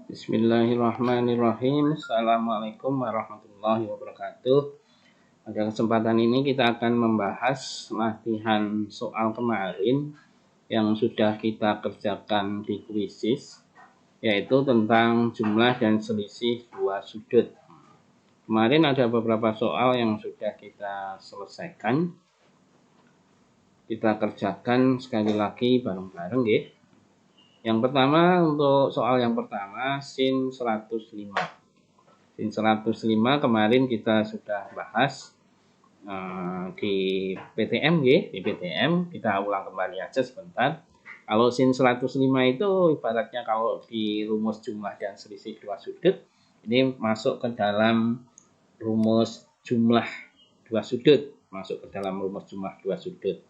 Bismillahirrahmanirrahim. Assalamualaikum warahmatullahi wabarakatuh. Pada kesempatan ini kita akan membahas latihan soal kemarin yang sudah kita kerjakan di kuisis, yaitu tentang jumlah dan selisih dua sudut. Kemarin ada beberapa soal yang sudah kita selesaikan. Kita kerjakan sekali lagi bareng-bareng ya. Yang pertama, untuk soal yang pertama, sin 105. Sin 105 kemarin kita sudah bahas di PTM ya. Di PTM kita ulang kembali aja sebentar. Kalau sin 105 itu ibaratnya kalau di rumus jumlah dan selisih dua sudut, ini masuk ke dalam rumus jumlah dua sudut. Masuk ke dalam rumus jumlah dua sudut.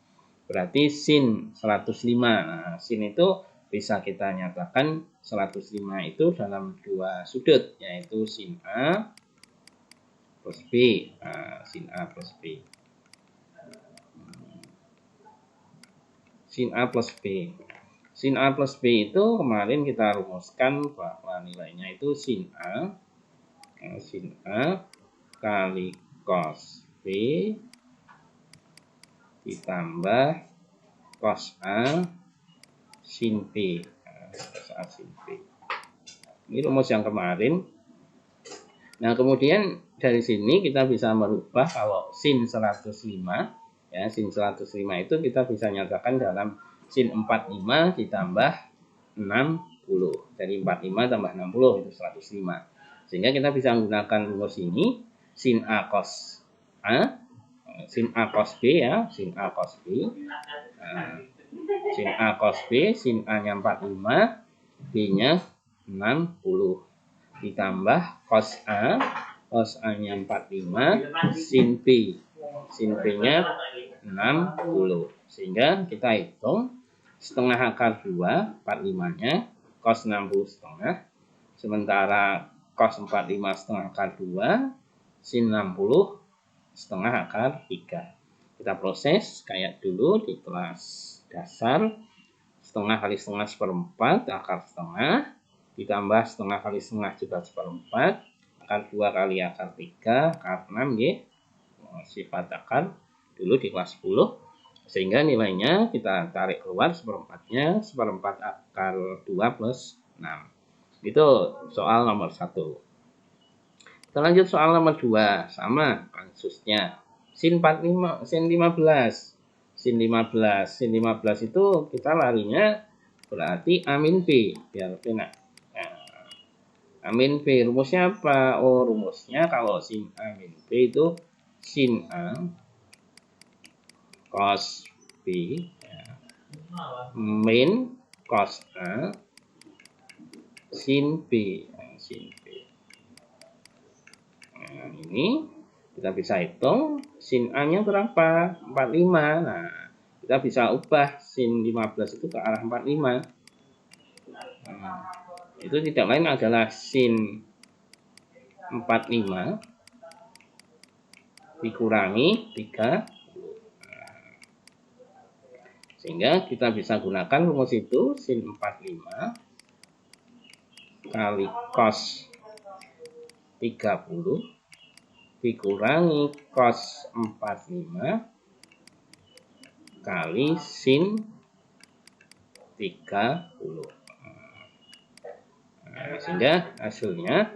Berarti sin 105. Nah, sin itu bisa kita nyatakan 105 itu dalam dua sudut, yaitu sin A plus B. Sin A plus B. Sin A plus B. Sin A plus B itu kemarin kita rumuskan bahwa nilainya itu sin A kali cos B ditambah cos A sin B. Sin B. Ini rumus yang kemarin. Nah, kemudian dari sini kita bisa merubah kalau sin 105, ya, sin 105 itu kita bisa nyatakan dalam sin 45 ditambah 60. Dari 45 tambah 60 itu 105. Sehingga kita bisa menggunakan rumus ini, sin A cos A, sin A cos B ya, sin A cos B. Sin A cos B, sin A-nya 45, B-nya 60. Ditambah cos A-nya 45, sin B. Sin B-nya 60. Sehingga kita hitung setengah akar 2, 45-nya, cos 60 setengah. Sementara cos 45 setengah akar 2, sin 60 setengah akar 3. Kita proses kayak dulu di kelas dasar. Setengah kali setengah seperempat, akar setengah. Ditambah setengah kali setengah juga seperempat. Akar 2 kali akar 3, akar 6 ya. Sifat akar dulu di kelas 10. Sehingga nilainya kita tarik keluar seperempatnya, seperempat akar 2 plus 6. Itu soal nomor 1. Kita lanjut soal nomor 2. Sama kasusnya. Sin 15. Sin 15 itu kita larinya berarti A min B. Biar enak. A min B rumusnya apa? Oh, rumusnya kalau sin A min B itu sin A cos B min cos A sin B. Sin B. Nah, ini kita bisa hitung sin A-nya berapa? 45. Nah, kita bisa ubah sin 15 itu ke arah 45. Nah, itu tidak lain adalah sin 45 dikurangi 3. Sehingga kita bisa gunakan rumus itu, sin 45 kali cos 30 dikurangi cos 45 kali sin 30. Nah, sehingga hasilnya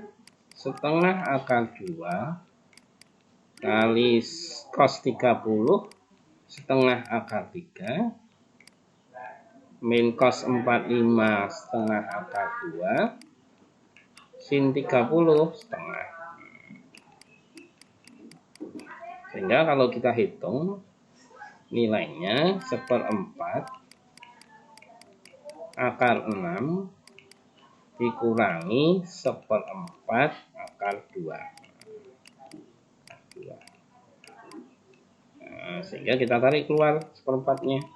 setengah akar 2 kali cos 30 setengah akar 3 min cos 45 setengah akar 2 sin 30 setengah. Sehingga kalau kita hitung nilainya seperempat akar 6 dikurangi seperempat akar 2. Nah, sehingga kita tarik keluar seperempatnya.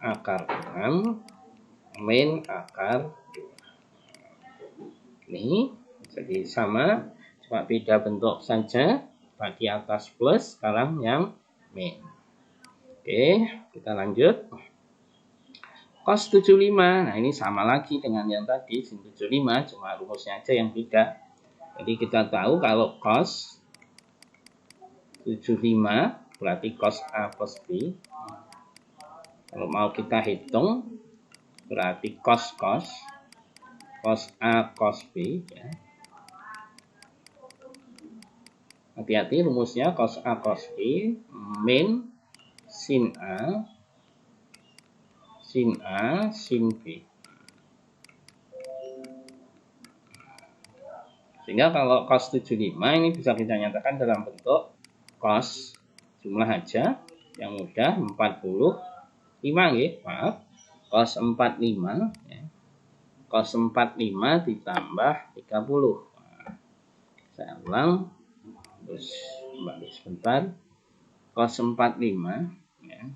Akar 6 min akar 2. Ini jadi sama, cuma beda bentuk saja. Tadi atas plus, sekarang yang min. Oke, kita lanjut. cos 75. Nah, ini sama lagi dengan yang tadi, sin 75, cuma rumusnya aja yang beda. Jadi kita tahu kalau cos 75 berarti cos A cos B. Kalau mau kita hitung berarti cos A cos B ya. Hati-hati rumusnya cos A cos B min sin A sin B. Sehingga kalau cos 75 ini bisa kita nyatakan dalam bentuk cos jumlah aja yang mudah 45 ya, maaf. Cos 45 ya. Cos 45 ditambah 30. Nah, saya ulang terus kembali sebentar. Cos 45 ya.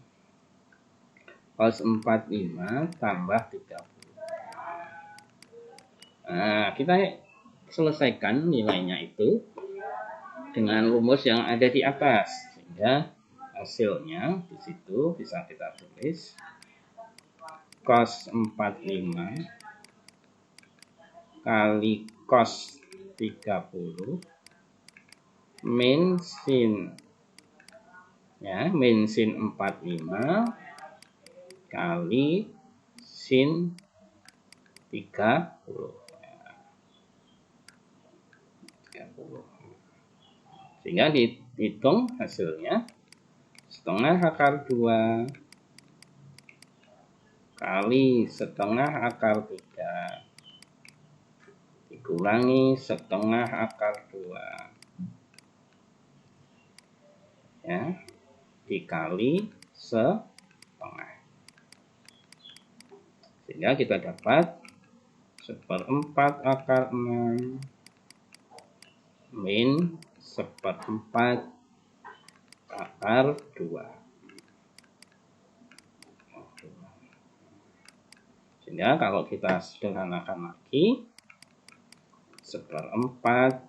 Cos 45 tambah 30. Nah, kita selesaikan nilainya itu dengan rumus yang ada di atas, sehingga hasilnya di situ bisa kita tulis cos 45 kali cos 30 min sin ya, min sin 45 kali sin 30. Sehingga dihitung hasilnya setengah akar 2 kali setengah akar 3 dikurangi setengah akar 2 ya, dikali setengah. Sehingga kita dapat 1/4 akar 6 min 1/4 akar 2. Sehingga kalau kita sederhanakan lagi 1/4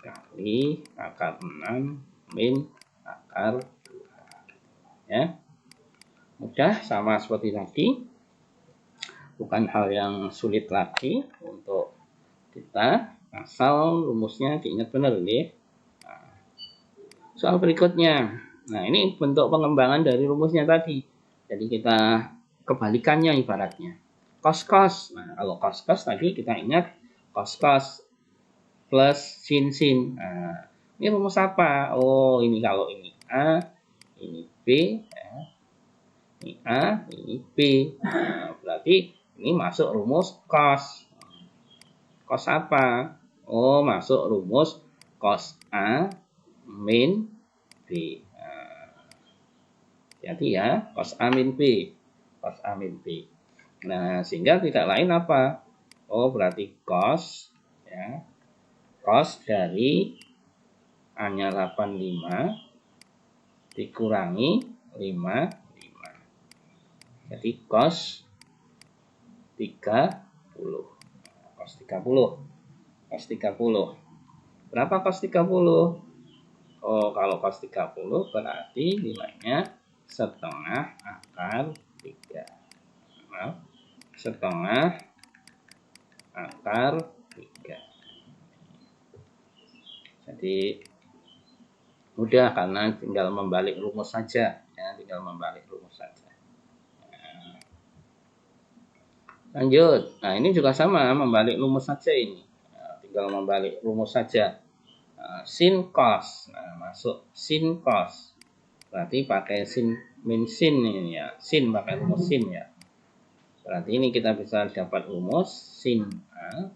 kali akar 6 min akar 2 ya. Mudah, sama seperti tadi, bukan hal yang sulit lagi untuk kita, asal rumusnya diingat benar nih. Soal berikutnya, nah ini bentuk pengembangan dari rumusnya tadi. Jadi kita kebalikannya ibaratnya. Cos. Nah, kalau cos tadi kita ingat cos plus sin. Nah, ini rumus apa? Oh, ini kalau ini A, ini B, ya. Ini A, ini B. Nah, berarti ini masuk rumus cos. Cos apa? Oh, masuk rumus cos A min B. Jadi ya, cos A min B. Cos A min B. Nah, sehingga tidak lain apa? Oh, berarti cos ya. Cos dari A-nya 85 dikurangi 55. Jadi cos 30. Cos 30. Cos 30. Berapa cos 30? Oh, kalau cos 30 berarti nilainya setengah akar 3. Nah, setengah akar 3. Jadi mudah karena tinggal membalik rumus saja ya, tinggal membalik rumus saja. Nah, lanjut. Nah, ini juga sama, membalik rumus saja ini. Nah, tinggal membalik rumus saja. Sin cos. Nah, masuk sin cos. Berarti pakai sin min sin ini ya. Sin pakai rumus sin ya. Berarti ini kita bisa dapat rumus sin A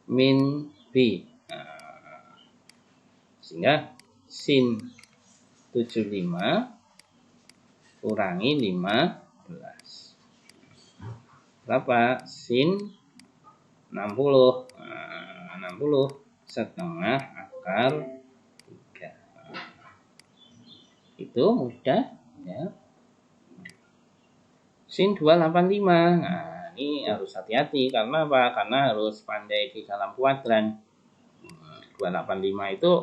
min B. Nah, sehingga sin 75 kurangi 15. Berapa? Sin 60. Nah, 60 setengah akar 3. Itu mudah ya. Sin 285. Nah, ini harus hati-hati karena apa? Karena harus pandai di dalam kuadran. 285 itu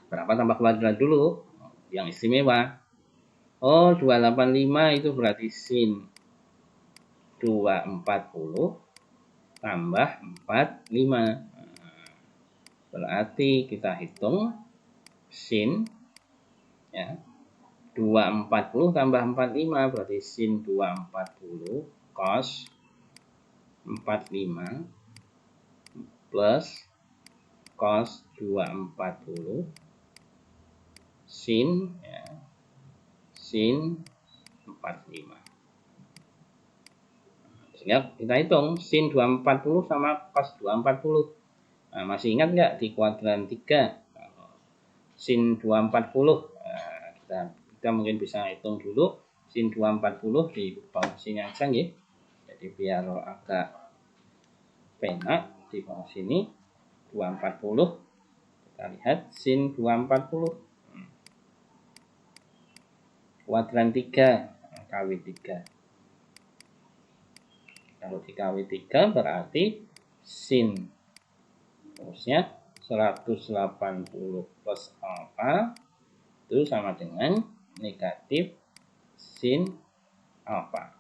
berapa tambah kuadran dulu? Yang istimewa. Oh, 285 itu berarti sin 240 tambah 45. Berarti kita hitung sin ya 240 tambah 45 berarti sin 240 cos 45 plus cos 240 sin ya, sin 45. Sehingga kita hitung sin 240 sama cos 240. Nah, masih ingat nggak di kuadran 3 sin 240? Nah, kita mungkin bisa hitung dulu sin 240 di bawah sini aja ya. Jadi biar agak penak di bawah sini 240. Kita lihat sin 240 kuadran 3 kali 3. Kalau dikali 3 berarti sin terusnya 180 plus alfa itu sama dengan negatif sin alfa.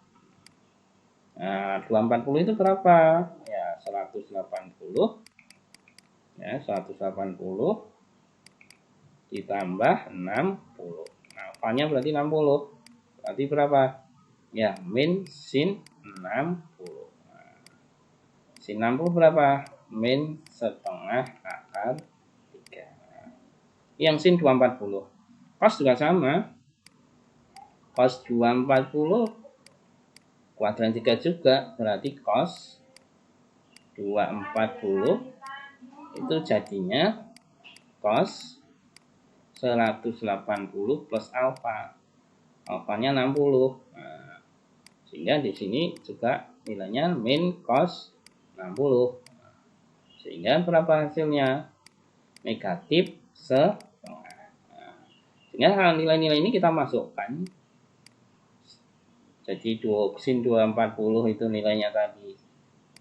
Nah, 240 itu berapa? Ya, 180. Ya, 180 ditambah 60. Nah, alfanya berarti 60. Berarti berapa? Ya, min sin 60. Nah, sin 60 berapa? Min setengah akar 3. Yang sin 240. Cos juga sama. Cos 240 kuadran 3 juga. Berarti cos 240 itu jadinya cos 180 plus alfa. Alfanya 60. Nah, sehingga di sini juga nilainya min cos 60. Sehingga berapa hasilnya? Negatif setengah. Nah, sehingga nilai-nilai ini kita masukkan. Jadi sin 240 itu nilainya tadi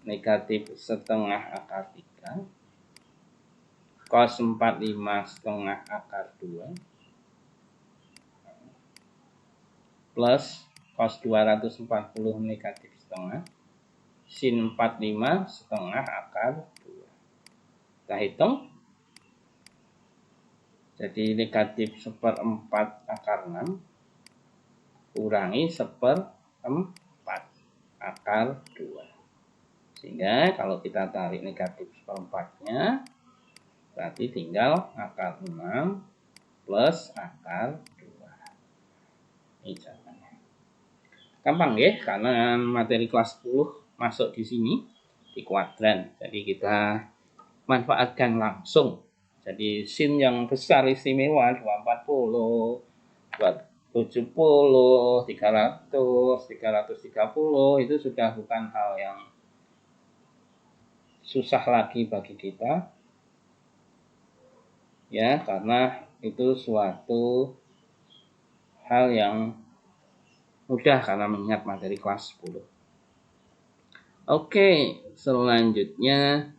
negatif setengah akar 3. Cos 45 setengah akar 2. Plus cos 240 negatif setengah. Sin 45 setengah akar 2. Kita hitung. Jadi negatif 1/4 akar 6 kurangi 1/4 akar 2. Sehingga kalau kita tarik negatif 1/4-nya berarti tinggal akar 6 plus akar 2. Ini caranya. Gampang ya, karena materi kelas 10 masuk di sini di kuadran. Jadi kita manfaatkan langsung. Jadi sin yang besar istimewa 240, 270, 300, 330 itu sudah bukan hal yang susah lagi bagi kita. Ya, karena itu suatu hal yang mudah karena mengingat materi kelas 10. Oke, selanjutnya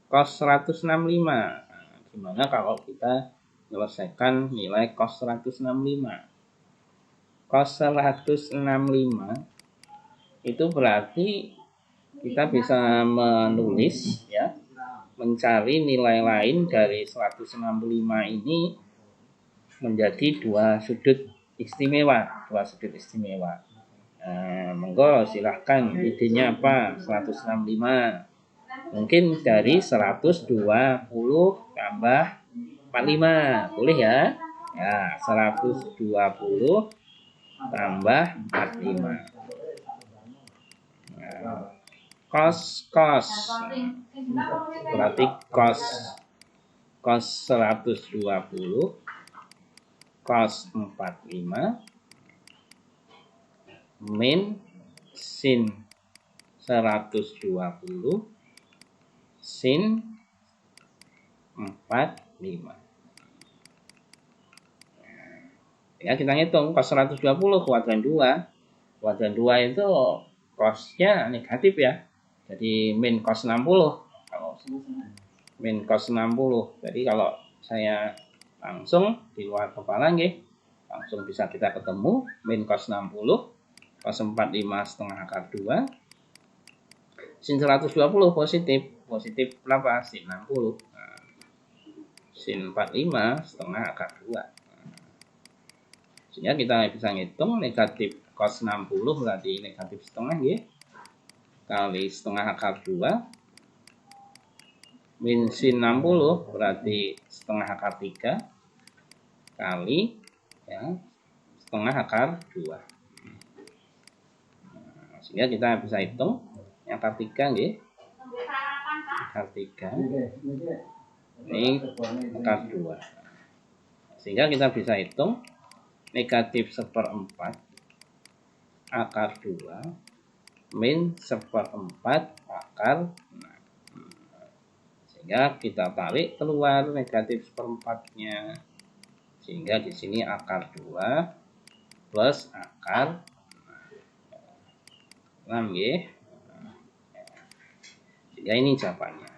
cos 165. Gimana kalau kita menyelesaikan nilai cos 165? Cos 165 itu berarti kita bisa menulis ya, mencari nilai lain dari 165 ini menjadi dua sudut istimewa. Monggo silahkan idenya apa? 165 mungkin dari 120 tambah 45 boleh ya? Ya, 120 tambah 45. Nah, cos berarti cos 120 cos 45 min sin 120 sin 45. Ya, kita hitung cos 120 kuadran 2. Kuadran 2 itu cosnya negatif ya. Jadi min cos 60. Kalau min cos 60. Jadi kalau saya langsung di luar kepala nggih, langsung bisa kita ketemu min cos 60 cos 45 setengah akar 2 sin 120 positif berapa? Sin 60 sin 45 setengah akar 2 sehingga kita bisa ngitung negatif cos 60 berarti negatif setengah ya, kali setengah akar 2 min sin 60 berarti setengah akar 3 kali ya, setengah akar 2 sehingga kita bisa hitung yang akar 3 ya, akar 3 ini akar 2 sehingga kita bisa hitung negatif 1/4 akar 2 min 1/4 akar 6 sehingga kita tarik keluar negatif 1/4-nya sehingga di sini akar 2 plus akar 6 ya. Sehingga ini jawabannya.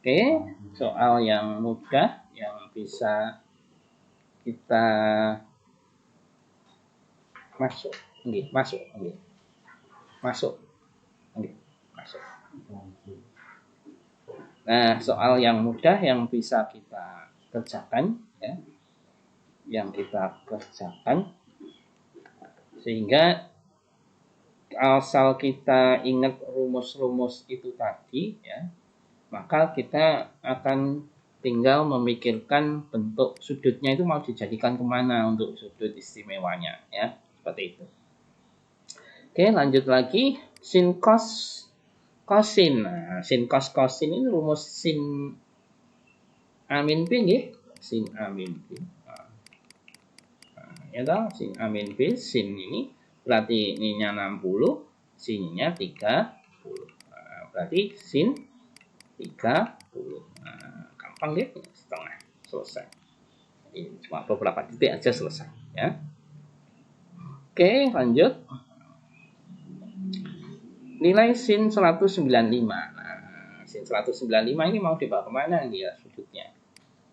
Oke, soal yang mudah yang bisa kita masuk. Nah, soal yang mudah yang bisa kita kerjakan ya. Yang kita kerjakan sehingga asal kita ingat rumus-rumus itu tadi ya, maka kita akan tinggal memikirkan bentuk sudutnya itu mau dijadikan kemana untuk sudut istimewanya ya, seperti itu. Oke, lanjut lagi sin cos kosin. Nah, sin cos kosin ini rumus sin A min B ya, sin A min B. Ya toh, sin A min B, sin ini berarti ininya 60, sinnya 30. Nah, berarti sin 30. Nah, gampang deh, setengah selesai. Ini cuma beberapa titik aja selesai ya. Oke, lanjut. Nilai sin 195. Nah, sin 195 ini mau dibawa kemana dia sudutnya?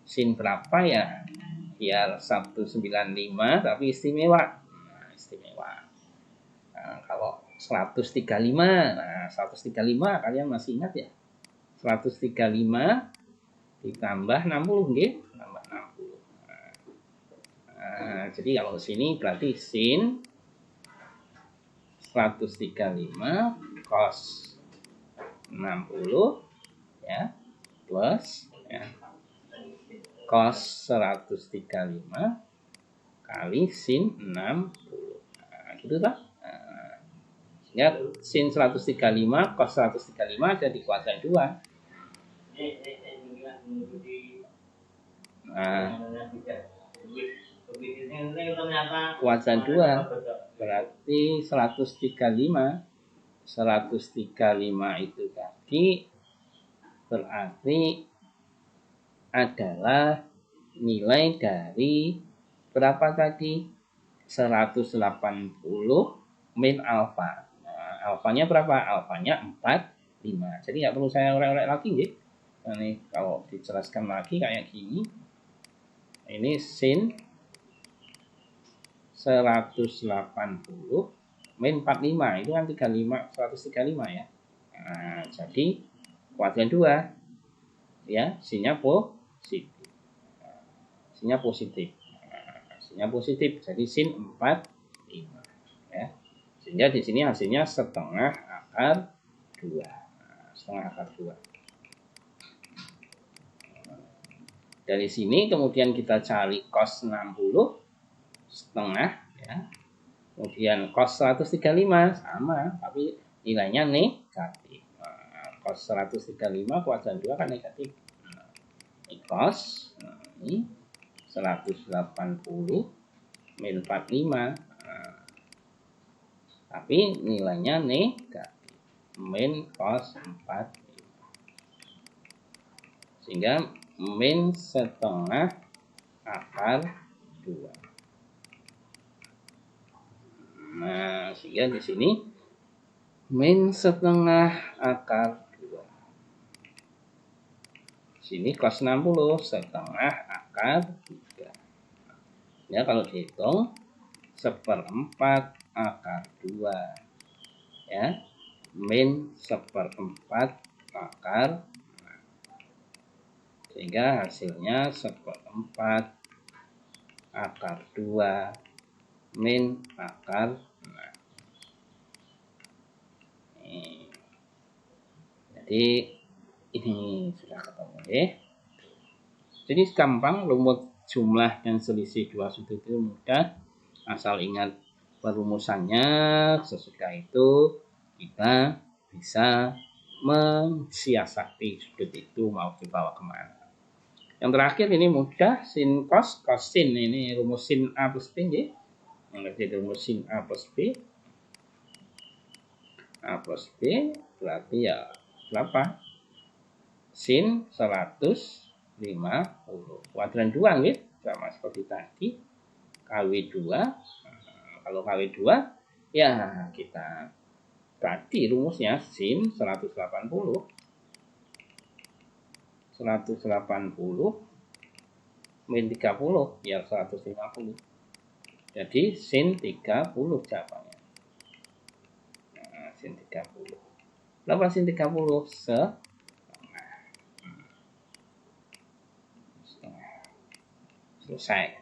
Sin berapa ya? Biar 195 tapi istimewa. Nah, istimewa. Nah, kalau 135. Nah, 135 kalian masih ingat ya? 135 ditambah 60 nggih, tambah 60. Nah, jadi kalau sini berarti sin 135 cos 60 ya plus ya cos 135 kali sin 60. Nah, gitu toh. Nah, ya sin 135 cos 135 ada di kuadran 2. Nah, kuadran 2 berarti 135 itu tadi berarti adalah nilai dari berapa tadi? 180 min alfa. Nah, alfanya berapa? Alfanya 45. Jadi nggak perlu saya orek-orek lagi ya. Nah, ini kalau dijelaskan lagi kayak gini. Ini sin 180 min 45 itu kan 135 ya. Nah, jadi kuadran 2 ya, sinnya positif. Sinnya positif. Sinnya positif. Jadi sin 45 ya. Sehingga di sini hasilnya setengah akar 2. Nah, setengah akar 2. Dari sini kemudian kita cari cos 60 setengah ya. Kemudian cos 135 sama tapi nilainya negatif. Nah, cos 135 kuadran 2 kan negatif. Nah, ini cos ini 180 min 45. Nah, tapi nilainya negatif. Min cos 45. Sehingga min setengah akar 2. Nah, sehingga di sini min setengah akar 2. Sini cos 60 setengah akar 3. Ya, kalau dihitung 1/4 akar 2 ya, min 1/4 akar 6. Sehingga hasilnya 1/4 akar 2 min akar 6. Jadi ini sudah ketemu ya. Jadi gampang, rumus jumlah dan selisih dua sudut itu mudah, asal ingat perumusannya. Sesudah itu kita bisa mensiasati sudut itu mau dibawa kemana. Yang terakhir ini mudah, sin cos, cos sin, ini rumus sin A plus B ya. Mengerti rumus sin A plus B. A plus B berarti ya berapa? Sin 150. Kuadran 2 gitu, sama seperti tadi. KW2. Kalau KW2 ya kita tadi rumusnya sin 180 min 30 ya 150. Jadi sin 30 jawabannya. Nah, sin 30. Berapa sin 30? Setengah. Selesai.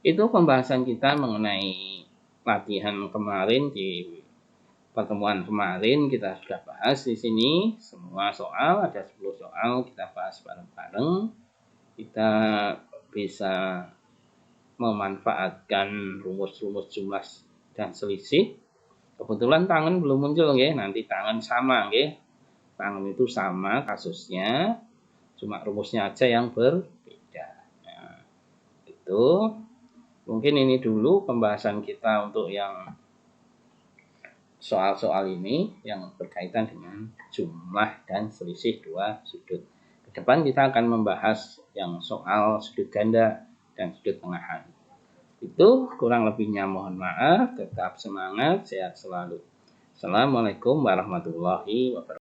Itu pembahasan kita mengenai latihan kemarin. Di pertemuan kemarin kita sudah bahas di sini semua soal, ada 10 soal kita bahas bareng-bareng. Kita bisa memanfaatkan rumus-rumus jumlah dan selisih. Kebetulan tangan belum muncul ya, nanti tangan sama ya. Tangan itu sama kasusnya, cuma rumusnya aja yang berbeda. Nah, itu mungkin ini dulu pembahasan kita untuk yang soal-soal ini yang berkaitan dengan jumlah dan selisih dua sudut. Ke depan kita akan membahas yang soal sudut ganda dan sudut tengahan. Itu kurang lebihnya mohon maaf, tetap semangat, sehat selalu. Assalamualaikum warahmatullahi wabarakatuh.